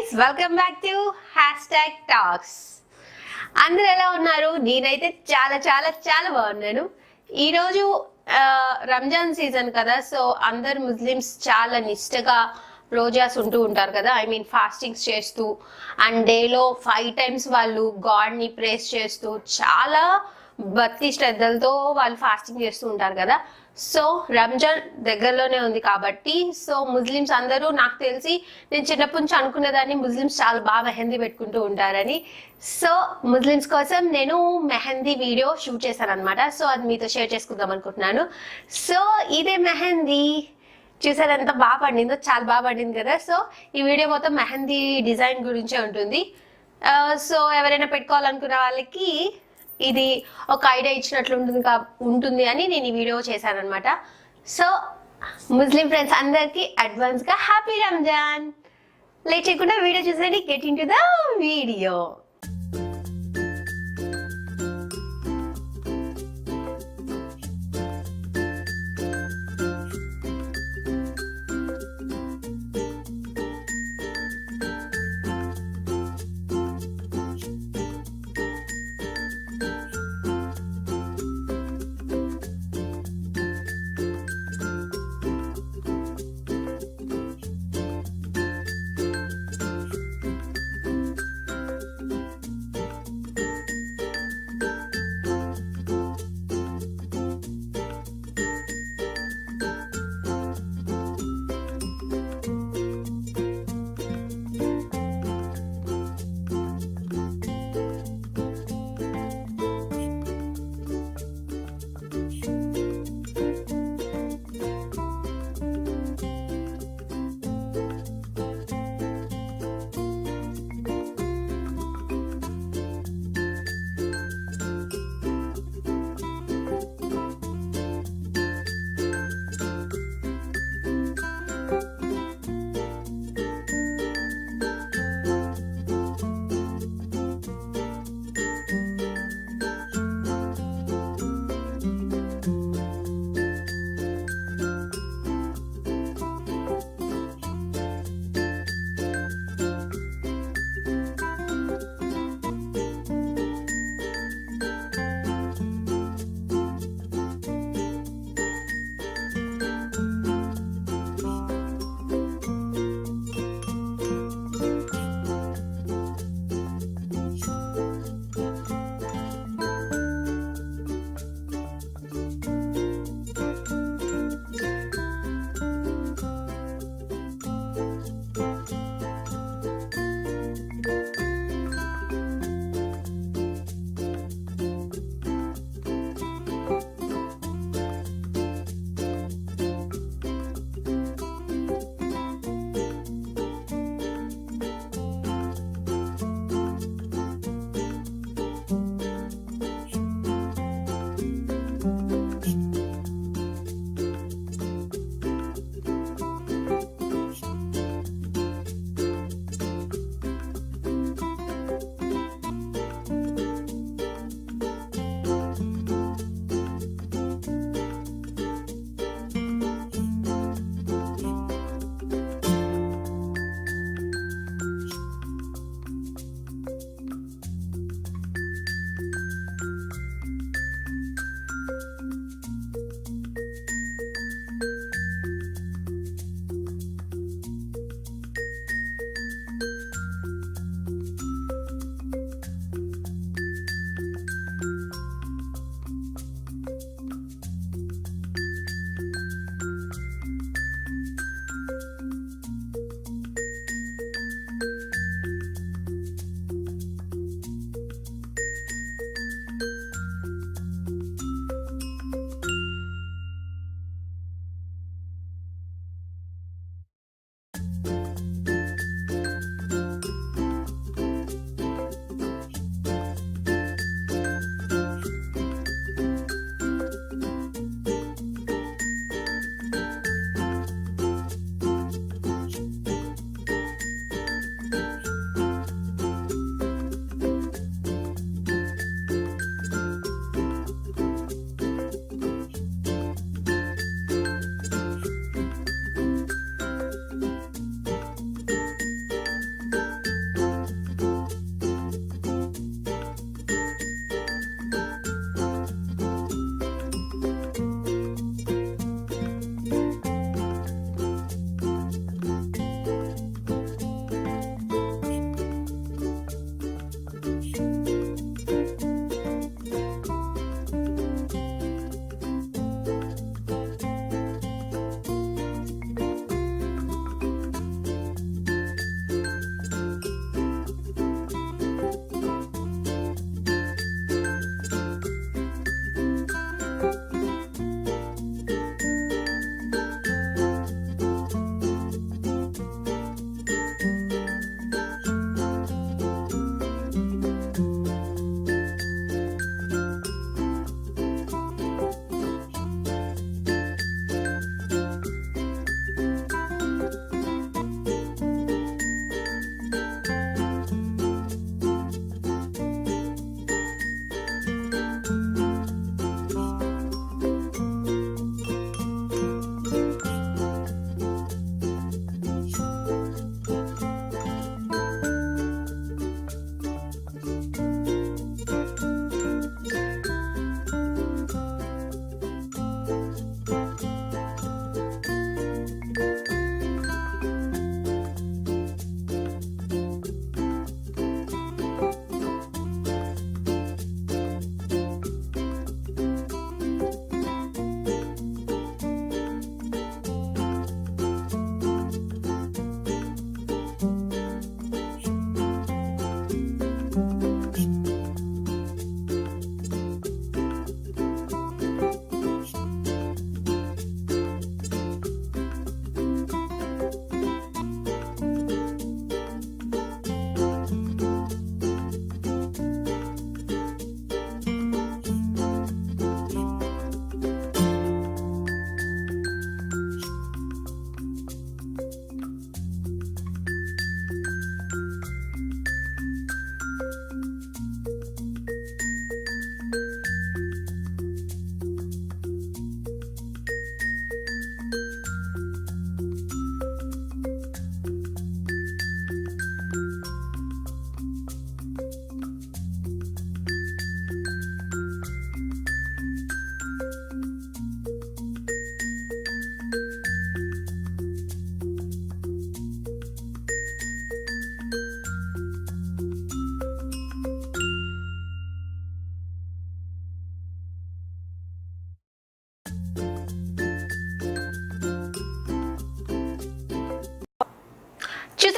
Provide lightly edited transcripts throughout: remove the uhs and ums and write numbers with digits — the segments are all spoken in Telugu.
Guys, welcome back to #talks. అందరూ ఎలా ఉన్నారు? నేనైతే చాలా చాలా చాలా బాగున్నాను. ఈరోజు రంజాన్ సీజన్ కదా, సో అందరు ముస్లిమ్స్ చాలా నిష్టగా రోజాస్ ఉంటూ ఉంటారు కదా, ఐ మీన్ ఫాస్టింగ్స్ చేస్తూ అండ్ డేలో 5 times వాళ్ళు గాడ్ని ప్రేస్ చేస్తూ చాలా భక్తి శ్రద్ధలతో వాళ్ళు ఫాస్టింగ్ చేస్తూ ఉంటారు కదా. సో రంజాన్ దగ్గరలోనే ఉంది కాబట్టి సో ముస్లిమ్స్ అందరూ, నాకు తెలిసి నేను చిన్నప్పటి నుంచి అనుకునేదాన్ని ముస్లిమ్స్ చాలా బాగా మెహందీ పెట్టుకుంటూ ఉంటారని. సో ముస్లిమ్స్ కోసం నేను మెహందీ వీడియో షూట్ చేశాను అనమాట. సో అది మీతో షేర్ చేసుకుందాం అనుకుంటున్నాను. సో ఇదే మెహందీ, చూసారు ఎంత బాగా పండిందో, చాలా బాగా పండింది కదా. సో ఈ వీడియో మొత్తం మెహందీ డిజైన్ గురించే ఉంటుంది. సో ఎవరైనా పెట్టుకోవాలనుకున్న వాళ్ళకి ఇది ఒక ఐడియా ఇచ్చినట్లు ఉంటుంది అని నేను ఈ వీడియో చేశాను అనమాట. సో ముస్లిం ఫ్రెండ్స్ అందరికి అడ్వాన్స్ గా హ్యాపీ రంజాన్. లేట్ చేయకుండా వీడియో చూసేయండి. Get in to the video.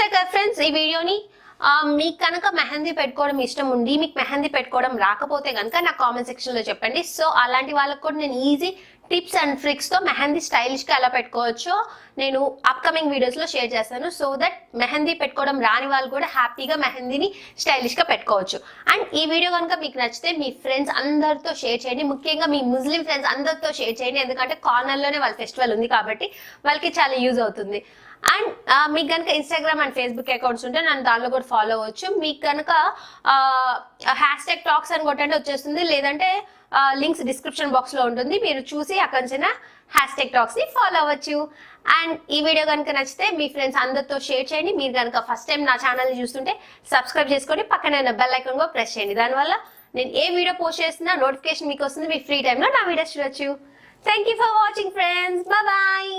చూసారు కదా ఫ్రెండ్స్ ఈ వీడియోని. మీకు కనుక మెహందీ పెట్టుకోవడం ఇష్టం ఉండి మీకు మెహందీ పెట్టుకోవడం రాకపోతే కనుక నా కామెంట్ సెక్షన్ లో చెప్పండి. సో అలాంటి వాళ్ళకి కూడా నేను ఈజీ టిప్స్ అండ్ ట్రిక్స్ తో మెహందీ స్టైలిష్ గా ఎలా పెట్టుకోవచ్చో నేను అప్కమింగ్ వీడియోస్ లో షేర్ చేస్తాను. సో దట్ మెహందీ పెట్టుకోవడం రాని వాళ్ళు కూడా హ్యాపీగా మెహందీని స్టైలిష్ గా పెట్టుకోవచ్చు. అండ్ ఈ వీడియో కనుక మీకు నచ్చితే మీ ఫ్రెండ్స్ అందరితో షేర్ చేయండి, ముఖ్యంగా మీ ముస్లిం ఫ్రెండ్స్ అందరితో షేర్ చేయండి. ఎందుకంటే కార్నర్ లోనే వాళ్ళ ఫెస్టివల్ ఉంది కాబట్టి వాళ్ళకి చాలా యూజ్ అవుతుంది. అండ్ మీకు కనుక ఇన్స్టాగ్రామ్ అండ్ ఫేస్బుక్ అకౌంట్స్ ఉంటే నన్ను దానిలో కూడా ఫాలో అవ్వచ్చు. మీకు కనుక హ్యాష్ టాక్స్ అని కొట్టండి వచ్చేస్తుంది, లేదంటే లింక్స్ డిస్క్రిప్షన్ బాక్స్ లో ఉంటుంది, మీరు చూసి అక్కడి నుంచి హ్యాష్ టాక్స్ ని ఫాలో అవ్వచ్చు. అండ్ ఈ వీడియో కనుక నచ్చితే మీ ఫ్రెండ్స్ అందరితో షేర్ చేయండి. మీరు కనుక ఫస్ట్ టైం నా ఛానల్ చూస్తుంటే సబ్స్క్రైబ్ చేసుకొని పక్కన ఉన్న బెల్ ఐకాన్ కూడా ప్రెస్ చేయండి. దానివల్ల నేను ఏ వీడియో పోస్ట్ చేస్తున్నా నోటిఫికేషన్ మీకు వస్తుంది, మీ ఫ్రీ టైంలో నా వీడియోస్ చూడొచ్చు. Thank you for watching friends, bye.